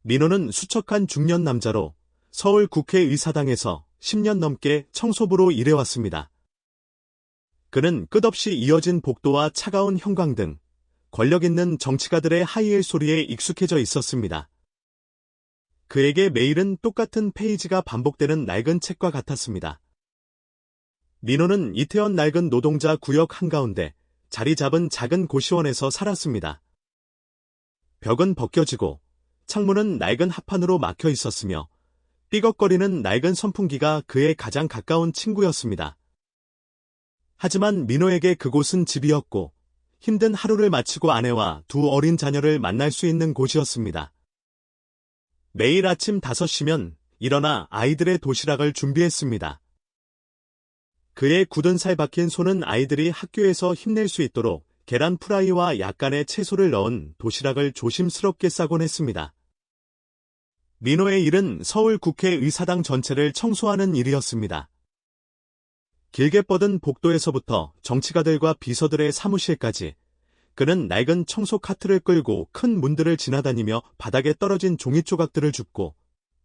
민호는 수척한 중년 남자로 서울 국회의사당에서 10년 넘게 청소부로 일해왔습니다. 그는 끝없이 이어진 복도와 차가운 형광 등 권력 있는 정치가들의 하이힐 소리에 익숙해져 있었습니다. 그에게 매일은 똑같은 페이지가 반복되는 낡은 책과 같았습니다. 민호는 이태원 낡은 노동자 구역 한가운데 자리 잡은 작은 고시원에서 살았습니다. 벽은 벗겨지고 창문은 낡은 합판으로 막혀 있었으며 삐걱거리는 낡은 선풍기가 그의 가장 가까운 친구였습니다. 하지만 민호에게 그곳은 집이었고 힘든 하루를 마치고 아내와 두 어린 자녀를 만날 수 있는 곳이었습니다. 매일 아침 5시면 일어나 아이들의 도시락을 준비했습니다. 그의 굳은 살 박힌 손은 아이들이 학교에서 힘낼 수 있도록 계란 프라이와 약간의 채소를 넣은 도시락을 조심스럽게 싸곤 했습니다. 민호의 일은 서울 국회의사당 전체를 청소하는 일이었습니다. 길게 뻗은 복도에서부터 정치가들과 비서들의 사무실까지 그는 낡은 청소 카트를 끌고 큰 문들을 지나다니며 바닥에 떨어진 종이 조각들을 줍고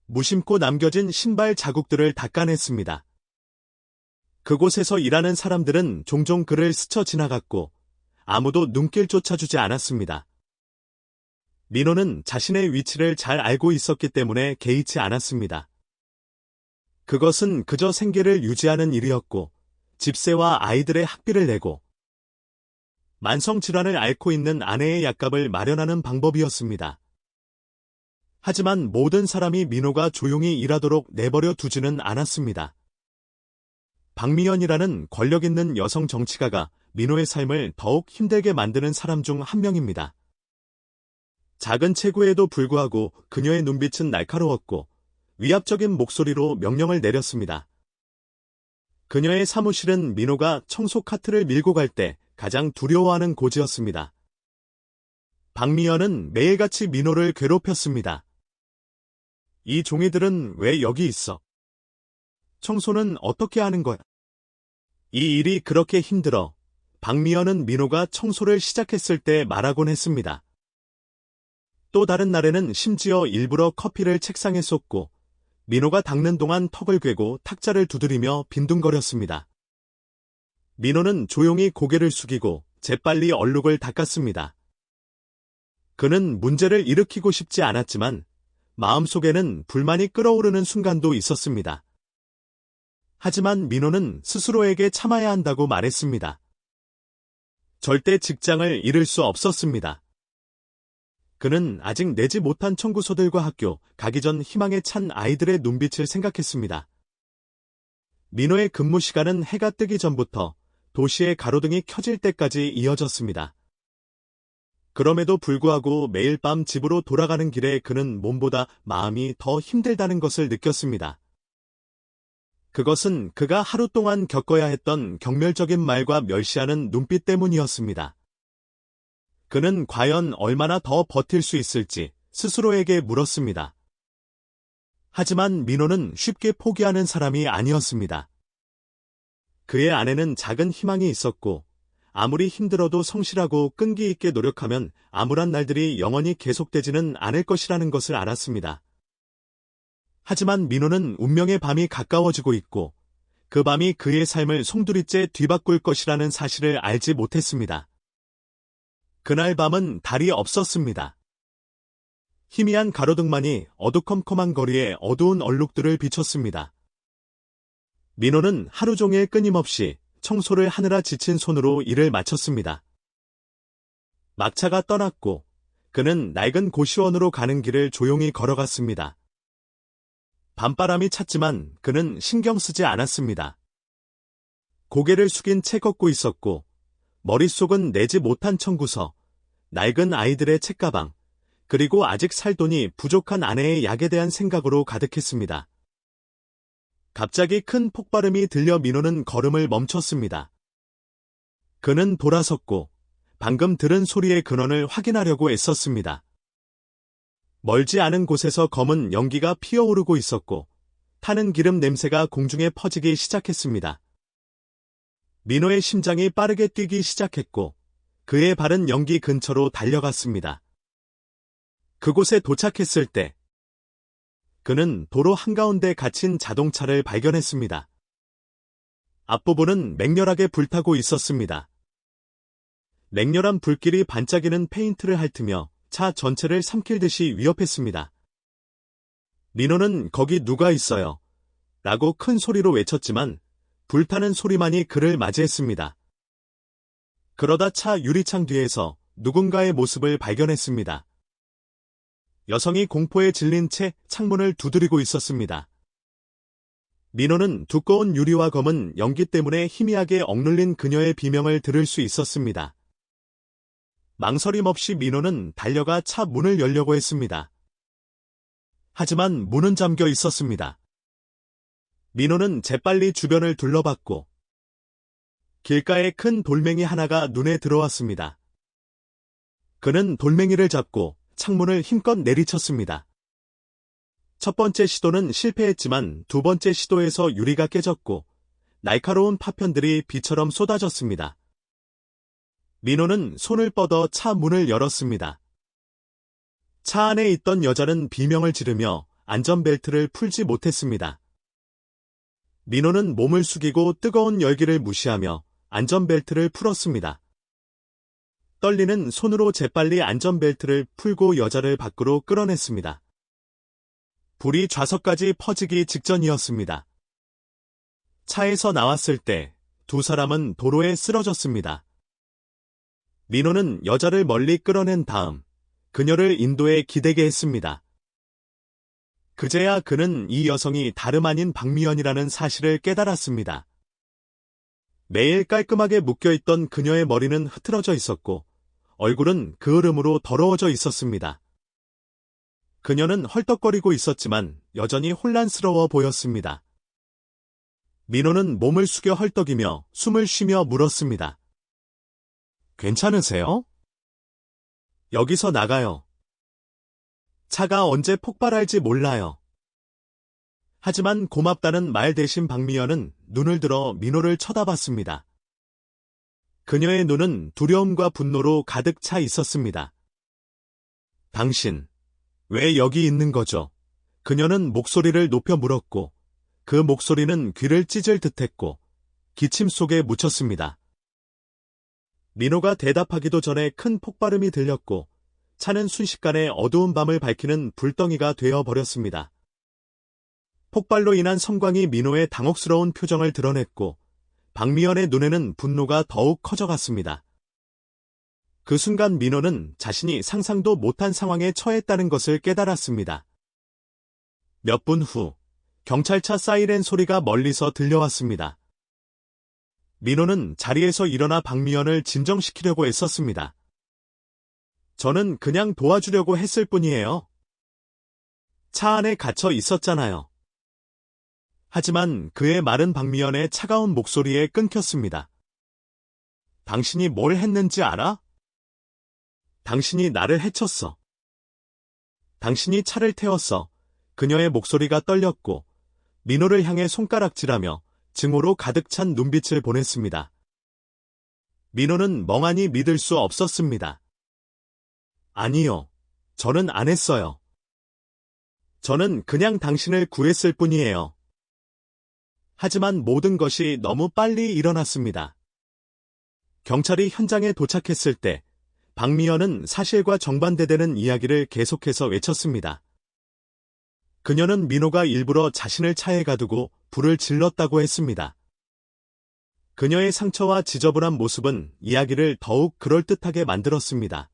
무심코 남겨진 신발 자국들을 닦아냈습니다. 그곳에서 일하는 사람들은 종종 그를 스쳐 지나갔고 아무도 눈길조차 주지 않았습니다. 민호는 자신의 위치를 잘 알고 있었기 때문에 개의치 않았습니다. 그것은 그저 생계를 유지하는 일이었고 집세와 아이들의 학비를 내고 만성질환을 앓고 있는 아내의 약값을 마련하는 방법이었습니다. 하지만 모든 사람이 민호가 조용히 일하도록 내버려 두지는 않았습니다. 박미연이라는 권력 있는 여성 정치가가 민호의 삶을 더욱 힘들게 만드는 사람 중 한 명입니다. 작은 체구에도 불구하고 그녀의 눈빛은 날카로웠고 위압적인 목소리로 명령을 내렸습니다. 그녀의 사무실은 민호가 청소 카트를 밀고 갈 때 가장 두려워하는 곳이었습니다. 박미연은 매일같이 민호를 괴롭혔습니다. 이 종이들은 왜 여기 있어? 청소는 어떻게 하는 거야? 이 일이 그렇게 힘들어 박미연은 민호가 청소를 시작했을 때 말하곤 했습니다. 또 다른 날에는 심지어 일부러 커피를 책상에 쏟고 민호가 닦는 동안 턱을 괴고 탁자를 두드리며 빈둥거렸습니다. 민호는 조용히 고개를 숙이고 재빨리 얼룩을 닦았습니다. 그는 문제를 일으키고 싶지 않았지만 마음속에는 불만이 끓어오르는 순간도 있었습니다. 하지만 민호는 스스로에게 참아야 한다고 말했습니다. 절대 직장을 잃을 수 없었습니다. 그는 아직 내지 못한 청구서들과 학교 가기 전 희망에 찬 아이들의 눈빛을 생각했습니다. 민호의 근무 시간은 해가 뜨기 전부터 도시의 가로등이 켜질 때까지 이어졌습니다. 그럼에도 불구하고 매일 밤 집으로 돌아가는 길에 그는 몸보다 마음이 더 힘들다는 것을 느꼈습니다. 그것은 그가 하루 동안 겪어야 했던 경멸적인 말과 멸시하는 눈빛 때문이었습니다. 그는 과연 얼마나 더 버틸 수 있을지 스스로에게 물었습니다. 하지만 민호는 쉽게 포기하는 사람이 아니었습니다. 그의 안에는 작은 희망이 있었고 아무리 힘들어도 성실하고 끈기 있게 노력하면 암울한 날들이 영원히 계속되지는 않을 것이라는 것을 알았습니다. 하지만 민호는 운명의 밤이 가까워지고 있고 그 밤이 그의 삶을 송두리째 뒤바꿀 것이라는 사실을 알지 못했습니다. 그날 밤은 달이 없었습니다. 희미한 가로등만이 어두컴컴한 거리에 어두운 얼룩들을 비췄습니다. 민호는 하루 종일 끊임없이 청소를 하느라 지친 손으로 일을 마쳤습니다. 막차가 떠났고 그는 낡은 고시원으로 가는 길을 조용히 걸어갔습니다. 밤바람이 찼지만 그는 신경 쓰지 않았습니다. 고개를 숙인 채 걷고 있었고 머릿속은 내지 못한 청구서, 낡은 아이들의 책가방, 그리고 아직 살 돈이 부족한 아내의 약에 대한 생각으로 가득했습니다. 갑자기 큰 폭발음이 들려 민호는 걸음을 멈췄습니다. 그는 돌아섰고 방금 들은 소리의 근원을 확인하려고 애썼습니다. 멀지 않은 곳에서 검은 연기가 피어오르고 있었고 타는 기름 냄새가 공중에 퍼지기 시작했습니다. 민호의 심장이 빠르게 뛰기 시작했고 그의 발은 연기 근처로 달려갔습니다. 그곳에 도착했을 때 그는 도로 한가운데 갇힌 자동차를 발견했습니다. 앞부분은 맹렬하게 불타고 있었습니다. 맹렬한 불길이 반짝이는 페인트를 핥으며 차 전체를 삼킬 듯이 위협했습니다. 민호는 거기 누가 있어요? 라고 큰 소리로 외쳤지만 불타는 소리만이 그를 맞이했습니다. 그러다 차 유리창 뒤에서 누군가의 모습을 발견했습니다. 여성이 공포에 질린 채 창문을 두드리고 있었습니다. 민호는 두꺼운 유리와 검은 연기 때문에 희미하게 억눌린 그녀의 비명을 들을 수 있었습니다. 망설임 없이 민호는 달려가 차 문을 열려고 했습니다. 하지만 문은 잠겨 있었습니다. 민호는 재빨리 주변을 둘러봤고 길가에 큰 돌멩이 하나가 눈에 들어왔습니다. 그는 돌멩이를 잡고 창문을 힘껏 내리쳤습니다. 첫 번째 시도는 실패했지만 두 번째 시도에서 유리가 깨졌고 날카로운 파편들이 비처럼 쏟아졌습니다. 민호는 손을 뻗어 차 문을 열었습니다. 차 안에 있던 여자는 비명을 지르며 안전벨트를 풀지 못했습니다. 민호는 몸을 숙이고 뜨거운 열기를 무시하며 안전벨트를 풀었습니다. 떨리는 손으로 재빨리 안전벨트를 풀고 여자를 밖으로 끌어냈습니다. 불이 좌석까지 퍼지기 직전이었습니다. 차에서 나왔을 때 두 사람은 도로에 쓰러졌습니다. 민호는 여자를 멀리 끌어낸 다음 그녀를 인도에 기대게 했습니다. 그제야 그는 이 여성이 다름 아닌 박미연이라는 사실을 깨달았습니다. 매일 깔끔하게 묶여있던 그녀의 머리는 흐트러져 있었고 얼굴은 그을음으로 더러워져 있었습니다. 그녀는 헐떡거리고 있었지만 여전히 혼란스러워 보였습니다. 민호는 몸을 숙여 헐떡이며 숨을 쉬며 물었습니다. 괜찮으세요? 여기서 나가요. 차가 언제 폭발할지 몰라요. 하지만 고맙다는 말 대신 박미연은 눈을 들어 민호를 쳐다봤습니다. 그녀의 눈은 두려움과 분노로 가득 차 있었습니다. 당신, 왜 여기 있는 거죠? 그녀는 목소리를 높여 물었고 그 목소리는 귀를 찢을 듯했고 기침 속에 묻혔습니다. 민호가 대답하기도 전에 큰 폭발음이 들렸고 차는 순식간에 어두운 밤을 밝히는 불덩이가 되어버렸습니다. 폭발로 인한 성광이 민호의 당혹스러운 표정을 드러냈고 박미연의 눈에는 분노가 더욱 커져갔습니다. 그 순간 민호는 자신이 상상도 못한 상황에 처했다는 것을 깨달았습니다. 몇 분 후 경찰차 사이렌 소리가 멀리서 들려왔습니다. 민호는 자리에서 일어나 박미연을 진정시키려고 애썼습니다. 저는 그냥 도와주려고 했을 뿐이에요. 차 안에 갇혀 있었잖아요. 하지만 그의 말은 박미연의 차가운 목소리에 끊겼습니다. 당신이 뭘 했는지 알아? 당신이 나를 해쳤어. 당신이 차를 태웠어. 그녀의 목소리가 떨렸고 민호를 향해 손가락질하며 증오로 가득 찬 눈빛을 보냈습니다. 민호는 멍하니 믿을 수 없었습니다. 아니요. 저는 안 했어요. 저는 그냥 당신을 구했을 뿐이에요. 하지만 모든 것이 너무 빨리 일어났습니다. 경찰이 현장에 도착했을 때 박미연은 사실과 정반대되는 이야기를 계속해서 외쳤습니다. 그녀는 민호가 일부러 자신을 차에 가두고 불을 질렀다고 했습니다. 그녀의 상처와 지저분한 모습은 이야기를 더욱 그럴듯하게 만들었습니다.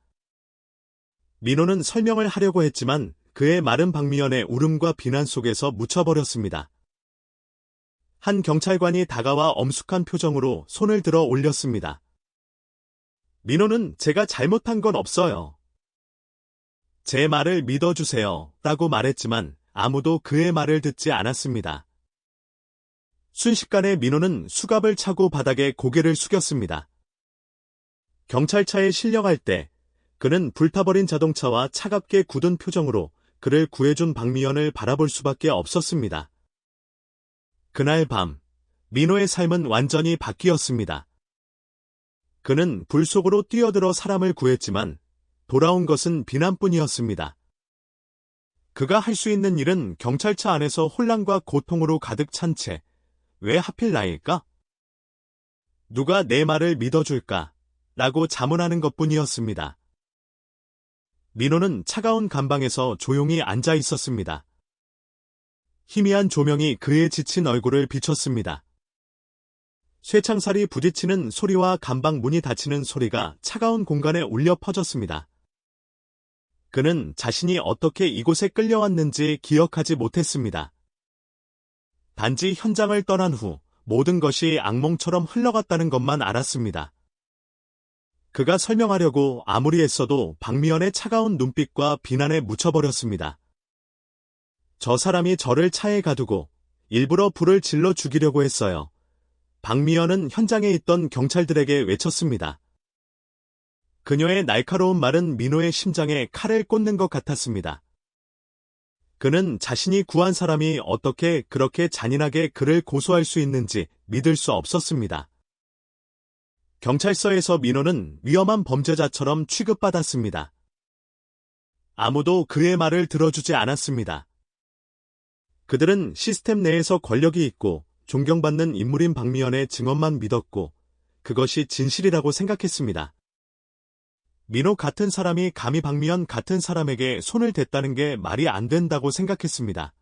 민호는 설명을 하려고 했지만 그의 말은 박미연의 울음과 비난 속에서 묻혀버렸습니다. 한 경찰관이 다가와 엄숙한 표정으로 손을 들어 올렸습니다. 민호는 제가 잘못한 건 없어요. 제 말을 믿어주세요. 라고 말했지만 아무도 그의 말을 듣지 않았습니다. 순식간에 민호는 수갑을 차고 바닥에 고개를 숙였습니다. 경찰차에 실려갈 때 그는 불타버린 자동차와 차갑게 굳은 표정으로 그를 구해준 박미연을 바라볼 수밖에 없었습니다. 그날 밤, 민호의 삶은 완전히 바뀌었습니다. 그는 불 속으로 뛰어들어 사람을 구했지만 돌아온 것은 비난뿐이었습니다. 그가 할 수 있는 일은 경찰차 안에서 혼란과 고통으로 가득 찬 채 왜 하필 나일까? 누가 내 말을 믿어줄까? 라고 자문하는 것뿐이었습니다. 민호는 차가운 감방에서 조용히 앉아 있었습니다. 희미한 조명이 그의 지친 얼굴을 비췄습니다. 쇠창살이 부딪히는 소리와 감방 문이 닫히는 소리가 차가운 공간에 울려 퍼졌습니다. 그는 자신이 어떻게 이곳에 끌려왔는지 기억하지 못했습니다. 단지 현장을 떠난 후 모든 것이 악몽처럼 흘러갔다는 것만 알았습니다. 그가 설명하려고 아무리 애써도 박미연의 차가운 눈빛과 비난에 묻혀버렸습니다. 저 사람이 저를 차에 가두고 일부러 불을 질러 죽이려고 했어요. 박미연은 현장에 있던 경찰들에게 외쳤습니다. 그녀의 날카로운 말은 민호의 심장에 칼을 꽂는 것 같았습니다. 그는 자신이 구한 사람이 어떻게 그렇게 잔인하게 그를 고소할 수 있는지 믿을 수 없었습니다. 경찰서에서 민호는 위험한 범죄자처럼 취급받았습니다. 아무도 그의 말을 들어주지 않았습니다. 그들은 시스템 내에서 권력이 있고 존경받는 인물인 박미연의 증언만 믿었고 그것이 진실이라고 생각했습니다. 민호 같은 사람이 감히 박미연 같은 사람에게 손을 댔다는 게 말이 안 된다고 생각했습니다.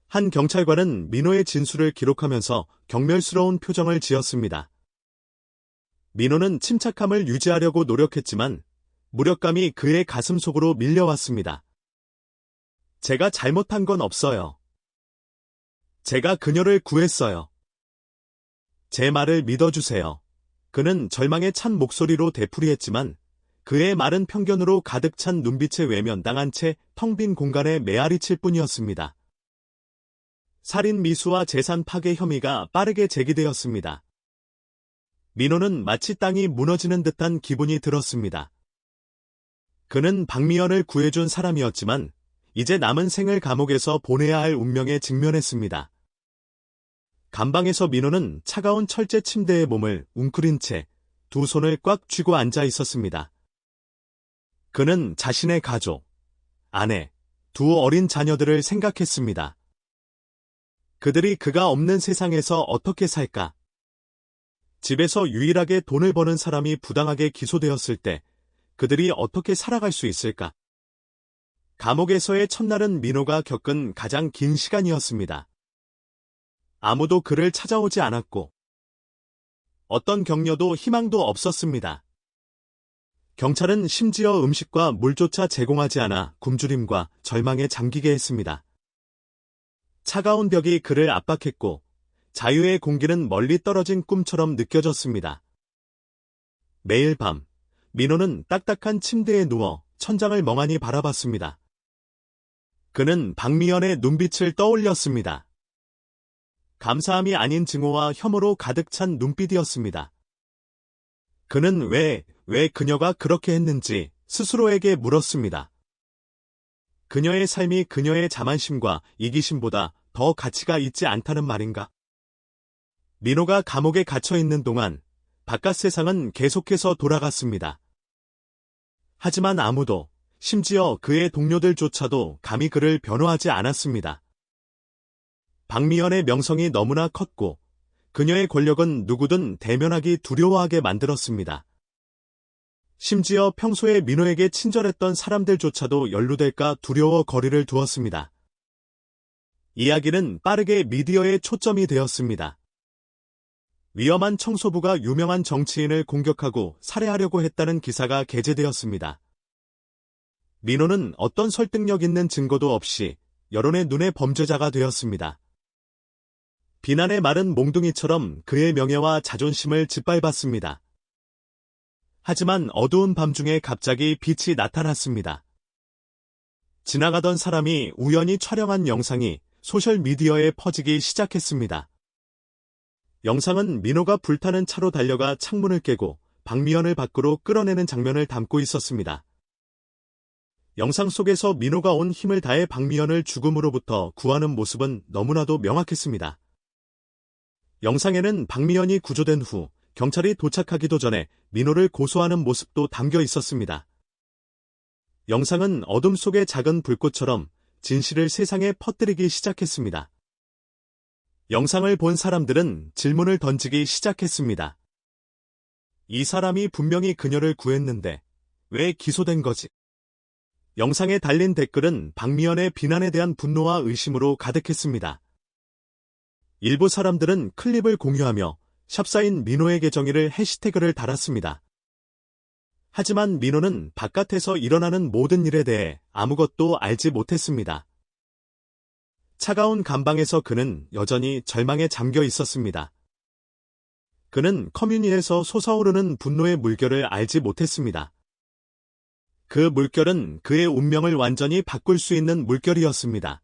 한 경찰관은 민호의 진술을 기록하면서 경멸스러운 표정을 지었습니다. 민호는 침착함을 유지하려고 노력했지만 무력감이 그의 가슴 속으로 밀려왔습니다. 제가 잘못한 건 없어요. 제가 그녀를 구했어요. 제 말을 믿어주세요. 그는 절망에 찬 목소리로 되풀이했지만 그의 말은 편견으로 가득 찬 눈빛에 외면당한 채 텅 빈 공간에 메아리칠 뿐이었습니다. 살인 미수와 재산 파괴 혐의가 빠르게 제기되었습니다. 민호는 마치 땅이 무너지는 듯한 기분이 들었습니다. 그는 박미연을 구해준 사람이었지만 이제 남은 생을 감옥에서 보내야 할 운명에 직면했습니다. 감방에서 민호는 차가운 철제 침대에 몸을 웅크린 채 두 손을 꽉 쥐고 앉아 있었습니다. 그는 자신의 가족, 아내, 두 어린 자녀들을 생각했습니다. 그들이 그가 없는 세상에서 어떻게 살까? 집에서 유일하게 돈을 버는 사람이 부당하게 기소되었을 때 그들이 어떻게 살아갈 수 있을까? 감옥에서의 첫날은 민호가 겪은 가장 긴 시간이었습니다. 아무도 그를 찾아오지 않았고 어떤 격려도 희망도 없었습니다. 경찰은 심지어 음식과 물조차 제공하지 않아 굶주림과 절망에 잠기게 했습니다. 차가운 벽이 그를 압박했고 자유의 공기는 멀리 떨어진 꿈처럼 느껴졌습니다. 매일 밤 민호는 딱딱한 침대에 누워 천장을 멍하니 바라봤습니다. 그는 박미연의 눈빛을 떠올렸습니다. 감사함이 아닌 증오와 혐오로 가득 찬 눈빛이었습니다. 그는 왜 그녀가 그렇게 했는지 스스로에게 물었습니다. 그녀의 삶이 그녀의 자만심과 이기심보다 더 가치가 있지 않다는 말인가? 민호가 감옥에 갇혀 있는 동안 바깥 세상은 계속해서 돌아갔습니다. 하지만 아무도, 심지어 그의 동료들조차도 감히 그를 변호하지 않았습니다. 박미연의 명성이 너무나 컸고 그녀의 권력은 누구든 대면하기 두려워하게 만들었습니다. 심지어 평소에 민호에게 친절했던 사람들조차도 연루될까 두려워 거리를 두었습니다. 이야기는 빠르게 미디어에 초점이 되었습니다. 위험한 청소부가 유명한 정치인을 공격하고 살해하려고 했다는 기사가 게재되었습니다. 민호는 어떤 설득력 있는 증거도 없이 여론의 눈에 범죄자가 되었습니다. 비난의 말은 몽둥이처럼 그의 명예와 자존심을 짓밟았습니다. 하지만 어두운 밤중에 갑자기 빛이 나타났습니다. 지나가던 사람이 우연히 촬영한 영상이 소셜미디어에 퍼지기 시작했습니다. 영상은 민호가 불타는 차로 달려가 창문을 깨고 박미연을 밖으로 끌어내는 장면을 담고 있었습니다. 영상 속에서 민호가 온 힘을 다해 박미연을 죽음으로부터 구하는 모습은 너무나도 명확했습니다. 영상에는 박미연이 구조된 후 경찰이 도착하기도 전에 민호를 고소하는 모습도 담겨 있었습니다. 영상은 어둠 속의 작은 불꽃처럼 진실을 세상에 퍼뜨리기 시작했습니다. 영상을 본 사람들은 질문을 던지기 시작했습니다. 이 사람이 분명히 그녀를 구했는데 왜 기소된 거지? 영상에 달린 댓글은 박미연의 비난에 대한 분노와 의심으로 가득했습니다. 일부 사람들은 클립을 공유하며 샵사인 민호의 계정을 해시태그를 달았습니다. 하지만 민호는 바깥에서 일어나는 모든 일에 대해 아무것도 알지 못했습니다. 차가운 감방에서 그는 여전히 절망에 잠겨 있었습니다. 그는 커뮤니티에서 솟아오르는 분노의 물결을 알지 못했습니다. 그 물결은 그의 운명을 완전히 바꿀 수 있는 물결이었습니다.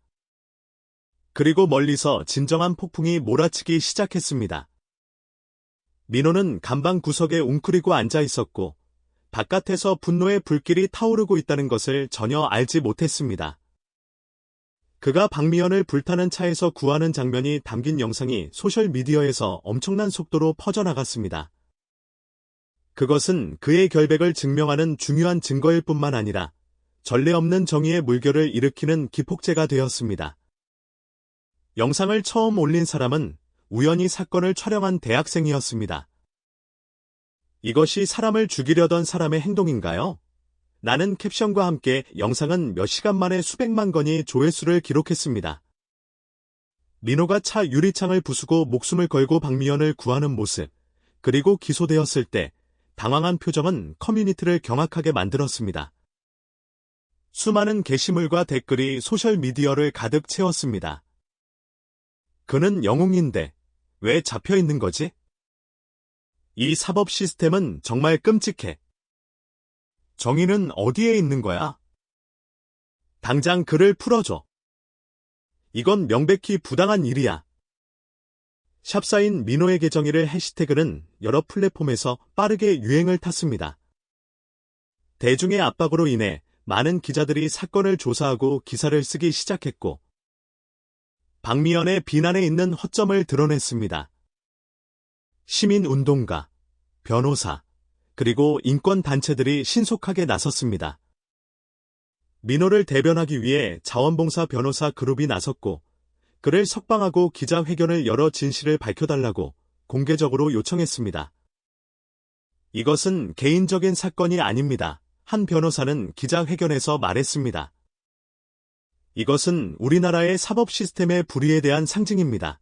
그리고 멀리서 진정한 폭풍이 몰아치기 시작했습니다. 민호는 감방 구석에 웅크리고 앉아 있었고 바깥에서 분노의 불길이 타오르고 있다는 것을 전혀 알지 못했습니다. 그가 박미연을 불타는 차에서 구하는 장면이 담긴 영상이 소셜미디어에서 엄청난 속도로 퍼져나갔습니다. 그것은 그의 결백을 증명하는 중요한 증거일 뿐만 아니라 전례 없는 정의의 물결을 일으키는 기폭제가 되었습니다. 영상을 처음 올린 사람은 우연히 사건을 촬영한 대학생이었습니다. 이것이 사람을 죽이려던 사람의 행동인가요? 나는 캡션과 함께 영상은 몇 시간 만에 수백만 건의 조회수를 기록했습니다. 민호가 차 유리창을 부수고 목숨을 걸고 박미연을 구하는 모습, 그리고 기소되었을 때 당황한 표정은 커뮤니티를 경악하게 만들었습니다. 수많은 게시물과 댓글이 소셜미디어를 가득 채웠습니다. 그는 영웅인데 왜 잡혀 있는 거지? 이 사법 시스템은 정말 끔찍해. 정의는 어디에 있는 거야? 당장 그를 풀어줘. 이건 명백히 부당한 일이야. 샵사인 민호의 계정을 해시태그는 여러 플랫폼에서 빠르게 유행을 탔습니다. 대중의 압박으로 인해 많은 기자들이 사건을 조사하고 기사를 쓰기 시작했고 박미연의 비난에 있는 허점을 드러냈습니다. 시민운동가, 변호사, 그리고 인권단체들이 신속하게 나섰습니다. 민호를 대변하기 위해 자원봉사 변호사 그룹이 나섰고 그를 석방하고 기자회견을 열어 진실을 밝혀달라고 공개적으로 요청했습니다. 이것은 개인적인 사건이 아닙니다. 한 변호사는 기자회견에서 말했습니다. 이것은 우리나라의 사법 시스템의 불의에 대한 상징입니다.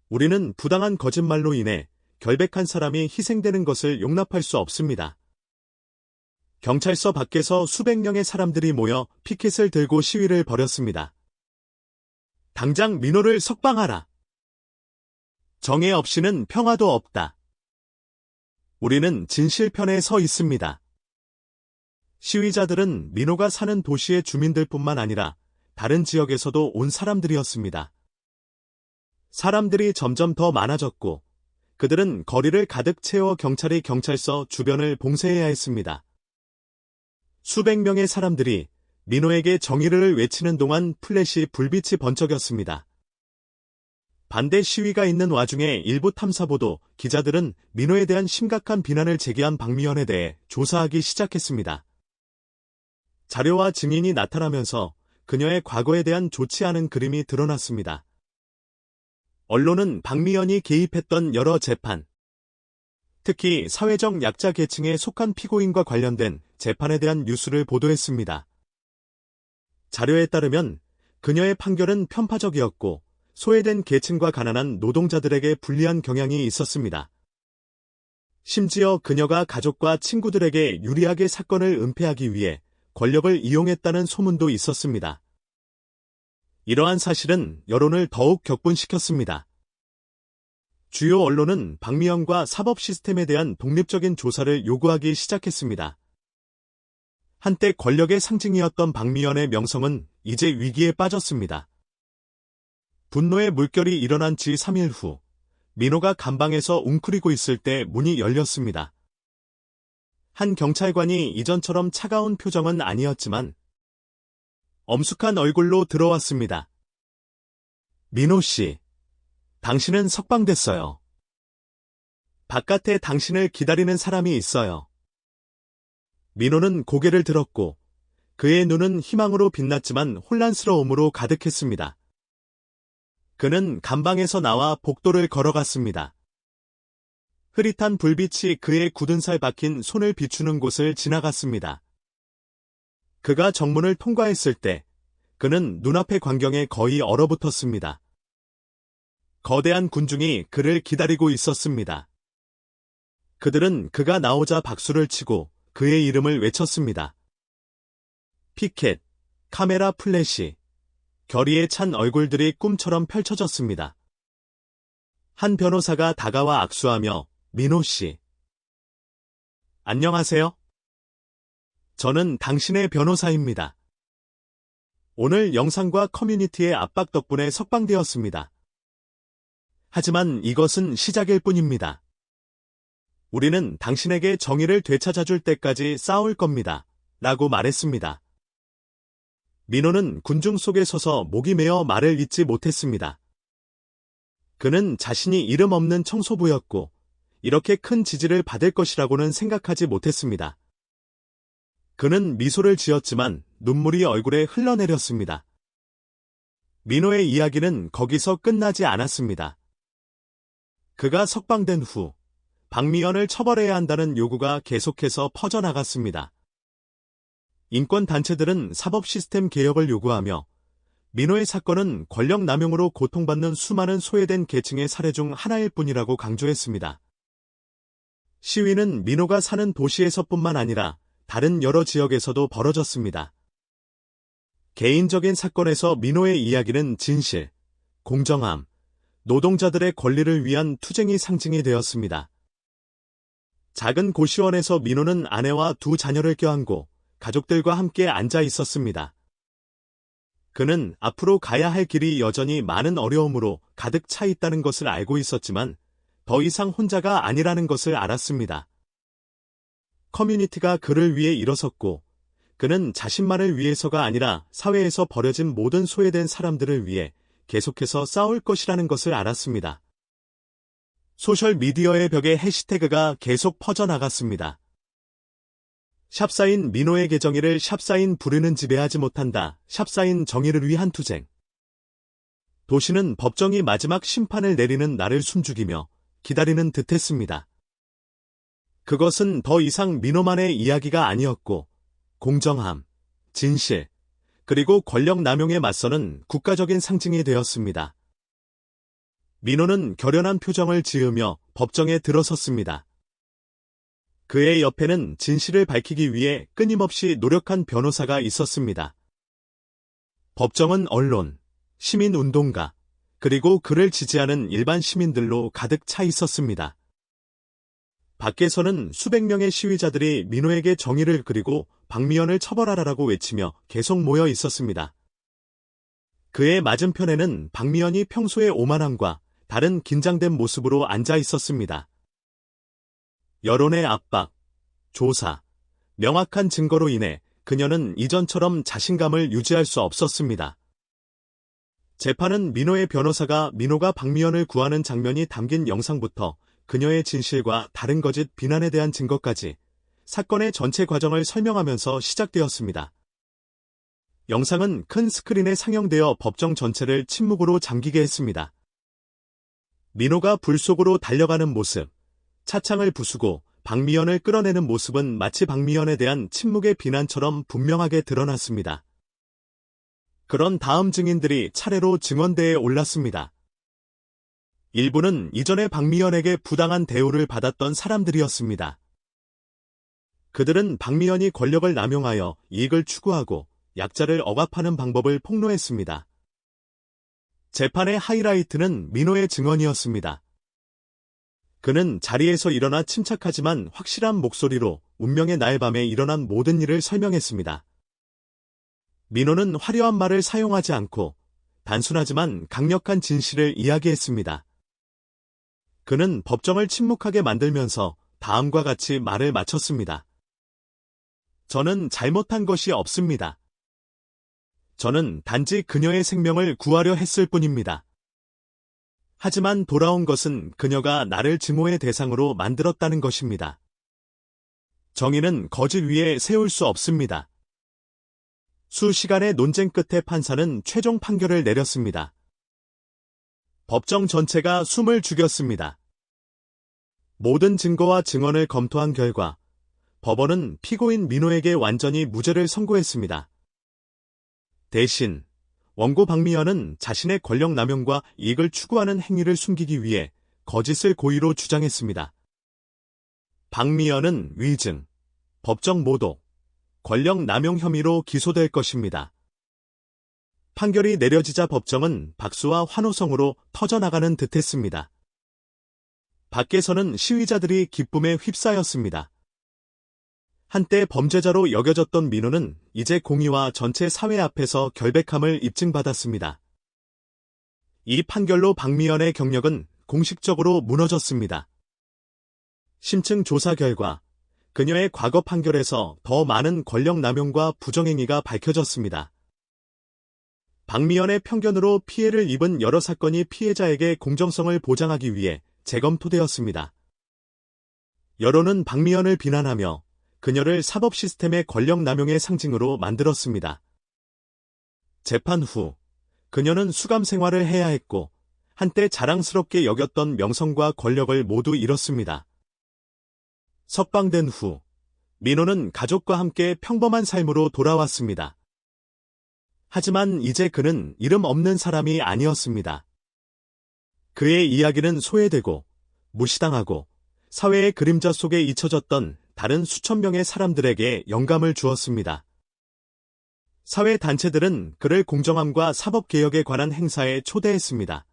우리는 부당한 거짓말로 인해 결백한 사람이 희생되는 것을 용납할 수 없습니다. 경찰서 밖에서 수백 명의 사람들이 모여 피켓을 들고 시위를 벌였습니다. 당장 민호를 석방하라. 정의 없이는 평화도 없다. 우리는 진실편에 서 있습니다. 시위자들은 민호가 사는 도시의 주민들뿐만 아니라 다른 지역에서도 온 사람들이었습니다. 사람들이 점점 더 많아졌고 그들은 거리를 가득 채워 경찰이 경찰서 주변을 봉쇄해야 했습니다. 수백 명의 사람들이 민호에게 정의를 외치는 동안 플래시 불빛이 번쩍였습니다. 반대 시위가 있는 와중에 일부 탐사보도 기자들은 민호에 대한 심각한 비난을 제기한 박미연에 대해 조사하기 시작했습니다. 자료와 증인이 나타나면서 그녀의 과거에 대한 좋지 않은 그림이 드러났습니다. 언론은 박미연이 개입했던 여러 재판, 특히 사회적 약자 계층에 속한 피고인과 관련된 재판에 대한 뉴스를 보도했습니다. 자료에 따르면 그녀의 판결은 편파적이었고 소외된 계층과 가난한 노동자들에게 불리한 경향이 있었습니다. 심지어 그녀가 가족과 친구들에게 유리하게 사건을 은폐하기 위해 권력을 이용했다는 소문도 있었습니다. 이러한 사실은 여론을 더욱 격분시켰습니다. 주요 언론은 박미연과 사법 시스템에 대한 독립적인 조사를 요구하기 시작했습니다. 한때 권력의 상징이었던 박미연의 명성은 이제 위기에 빠졌습니다. 분노의 물결이 일어난 지 3일 후, 민호가 감방에서 웅크리고 있을 때 문이 열렸습니다. 한 경찰관이 이전처럼 차가운 표정은 아니었지만 엄숙한 얼굴로 들어왔습니다. 민호 씨, 당신은 석방됐어요. 바깥에 당신을 기다리는 사람이 있어요. 민호는 고개를 들었고 그의 눈은 희망으로 빛났지만 혼란스러움으로 가득했습니다. 그는 감방에서 나와 복도를 걸어갔습니다. 흐릿한 불빛이 그의 굳은 살 박힌 손을 비추는 곳을 지나갔습니다. 그가 정문을 통과했을 때 그는 눈앞의 광경에 거의 얼어붙었습니다. 거대한 군중이 그를 기다리고 있었습니다. 그들은 그가 나오자 박수를 치고 그의 이름을 외쳤습니다. 피켓, 카메라 플래시, 결의에 찬 얼굴들이 꿈처럼 펼쳐졌습니다. 한 변호사가 다가와 악수하며 민호 씨. 안녕하세요. 저는 당신의 변호사입니다. 오늘 영상과 커뮤니티의 압박 덕분에 석방되었습니다. 하지만 이것은 시작일 뿐입니다. 우리는 당신에게 정의를 되찾아줄 때까지 싸울 겁니다. 라고 말했습니다. 민호는 군중 속에 서서 목이 메어 말을 잇지 못했습니다. 그는 자신이 이름 없는 청소부였고 이렇게 큰 지지를 받을 것이라고는 생각하지 못했습니다. 그는 미소를 지었지만 눈물이 얼굴에 흘러내렸습니다. 민호의 이야기는 거기서 끝나지 않았습니다. 그가 석방된 후 박미연을 처벌해야 한다는 요구가 계속해서 퍼져나갔습니다. 인권단체들은 사법 시스템 개혁을 요구하며 민호의 사건은 권력 남용으로 고통받는 수많은 소외된 계층의 사례 중 하나일 뿐이라고 강조했습니다. 시위는 민호가 사는 도시에서뿐만 아니라 다른 여러 지역에서도 벌어졌습니다. 개인적인 사건에서 민호의 이야기는 진실, 공정함, 노동자들의 권리를 위한 투쟁의 상징이 되었습니다. 작은 고시원에서 민호는 아내와 두 자녀를 껴안고 가족들과 함께 앉아 있었습니다. 그는 앞으로 가야 할 길이 여전히 많은 어려움으로 가득 차 있다는 것을 알고 있었지만 더 이상 혼자가 아니라는 것을 알았습니다. 커뮤니티가 그를 위해 일어섰고 그는 자신만을 위해서가 아니라 사회에서 버려진 모든 소외된 사람들을 위해 계속해서 싸울 것이라는 것을 알았습니다. 소셜미디어의 벽에 해시태그가 계속 퍼져나갔습니다. 샵사인 민호의 계정이를 샵사인 불의는 지배하지 못한다. 샵사인 정의를 위한 투쟁. 도시는 법정이 마지막 심판을 내리는 날을 숨죽이며 기다리는 듯했습니다. 그것은 더 이상 민호만의 이야기가 아니었고 공정함, 진실, 그리고 권력 남용에 맞서는 국가적인 상징이 되었습니다. 민호는 결연한 표정을 지으며 법정에 들어섰습니다. 그의 옆에는 진실을 밝히기 위해 끊임없이 노력한 변호사가 있었습니다. 법정은 언론, 시민운동가, 그리고 그를 지지하는 일반 시민들로 가득 차 있었습니다. 밖에서는 수백 명의 시위자들이 민호에게 정의를 그리고 박미연을 처벌하라라고 외치며 계속 모여 있었습니다. 그의 맞은편에는 박미연이 평소의 오만함과 다른 긴장된 모습으로 앉아 있었습니다. 여론의 압박, 조사, 명확한 증거로 인해 그녀는 이전처럼 자신감을 유지할 수 없었습니다. 재판은 민호의 변호사가 민호가 박미연을 구하는 장면이 담긴 영상부터 그녀의 진실과 다른 거짓 비난에 대한 증거까지 사건의 전체 과정을 설명하면서 시작되었습니다. 영상은 큰 스크린에 상영되어 법정 전체를 침묵으로 잠기게 했습니다. 민호가 불 속으로 달려가는 모습, 차창을 부수고 박미연을 끌어내는 모습은 마치 박미연에 대한 침묵의 비난처럼 분명하게 드러났습니다. 그런 다음 증인들이 차례로 증언대에 올랐습니다. 일부는 이전에 박미연에게 부당한 대우를 받았던 사람들이었습니다. 그들은 박미연이 권력을 남용하여 이익을 추구하고 약자를 억압하는 방법을 폭로했습니다. 재판의 하이라이트는 민호의 증언이었습니다. 그는 자리에서 일어나 침착하지만 확실한 목소리로 운명의 날 밤에 일어난 모든 일을 설명했습니다. 민호는 화려한 말을 사용하지 않고 단순하지만 강력한 진실을 이야기했습니다. 그는 법정을 침묵하게 만들면서 다음과 같이 말을 마쳤습니다. 저는 잘못한 것이 없습니다. 저는 단지 그녀의 생명을 구하려 했을 뿐입니다. 하지만 돌아온 것은 그녀가 나를 증오의 대상으로 만들었다는 것입니다. 정의는 거짓 위에 세울 수 없습니다. 수시간의 논쟁 끝에 판사는 최종 판결을 내렸습니다. 법정 전체가 숨을 죽였습니다. 모든 증거와 증언을 검토한 결과 법원은 피고인 민호에게 완전히 무죄를 선고했습니다. 대신 원고 박미연은 자신의 권력 남용과 이익을 추구하는 행위를 숨기기 위해 거짓을 고의로 주장했습니다. 박미연은 위증, 법정 모독, 권력 남용 혐의로 기소될 것입니다. 판결이 내려지자 법정은 박수와 환호성으로 터져나가는 듯했습니다. 밖에서는 시위자들이 기쁨에 휩싸였습니다. 한때 범죄자로 여겨졌던 민호는 이제 공의와 전체 사회 앞에서 결백함을 입증받았습니다. 이 판결로 박미연의 경력은 공식적으로 무너졌습니다. 심층 조사 결과 그녀의 과거 판결에서 더 많은 권력 남용과 부정행위가 밝혀졌습니다. 박미연의 편견으로 피해를 입은 여러 사건이 피해자에게 공정성을 보장하기 위해 재검토되었습니다. 여론은 박미연을 비난하며 그녀를 사법 시스템의 권력 남용의 상징으로 만들었습니다. 재판 후 그녀는 수감 생활을 해야 했고 한때 자랑스럽게 여겼던 명성과 권력을 모두 잃었습니다. 석방된 후 민호는 가족과 함께 평범한 삶으로 돌아왔습니다. 하지만 이제 그는 이름 없는 사람이 아니었습니다. 그의 이야기는 소외되고 무시당하고 사회의 그림자 속에 잊혀졌던 다른 수천 명의 사람들에게 영감을 주었습니다. 사회단체들은 그를 공정함과 사법개혁에 관한 행사에 초대했습니다.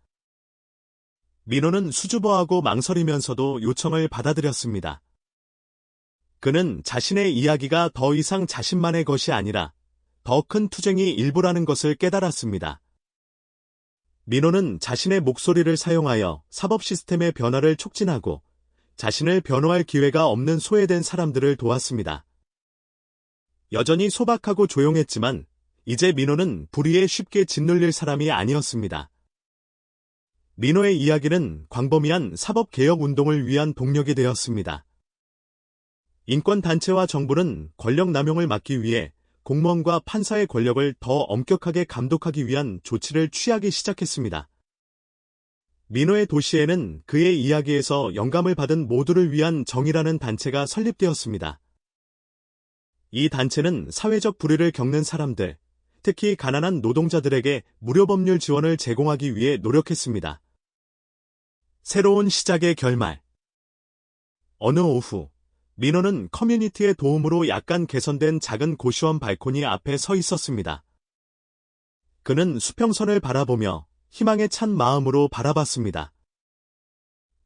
민호는 수줍어하고 망설이면서도 요청을 받아들였습니다. 그는 자신의 이야기가 더 이상 자신만의 것이 아니라 더 큰 투쟁이 일부라는 것을 깨달았습니다. 민호는 자신의 목소리를 사용하여 사법 시스템의 변화를 촉진하고 자신을 변호할 기회가 없는 소외된 사람들을 도왔습니다. 여전히 소박하고 조용했지만 이제 민호는 불의에 쉽게 짓눌릴 사람이 아니었습니다. 민호의 이야기는 광범위한 사법개혁 운동을 위한 동력이 되었습니다. 인권단체와 정부는 권력 남용을 막기 위해 공무원과 판사의 권력을 더 엄격하게 감독하기 위한 조치를 취하기 시작했습니다. 민호의 도시에는 그의 이야기에서 영감을 받은 모두를 위한 정의라는 단체가 설립되었습니다. 이 단체는 사회적 불의를 겪는 사람들, 특히 가난한 노동자들에게 무료 법률 지원을 제공하기 위해 노력했습니다. 새로운 시작의 결말. 어느 오후, 민호는 커뮤니티의 도움으로 약간 개선된 작은 고시원 발코니 앞에 서 있었습니다. 그는 수평선을 바라보며 희망에 찬 마음으로 바라봤습니다.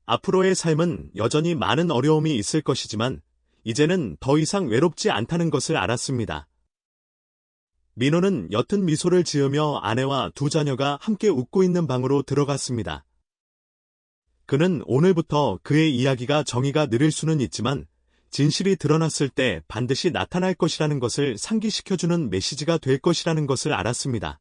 앞으로의 삶은 여전히 많은 어려움이 있을 것이지만 이제는 더 이상 외롭지 않다는 것을 알았습니다. 민호는 옅은 미소를 지으며 아내와 두 자녀가 함께 웃고 있는 방으로 들어갔습니다. 그는 오늘부터 그의 이야기가 정의가 느릴 수는 있지만 진실이 드러났을 때 반드시 나타날 것이라는 것을 상기시켜주는 메시지가 될 것이라는 것을 알았습니다.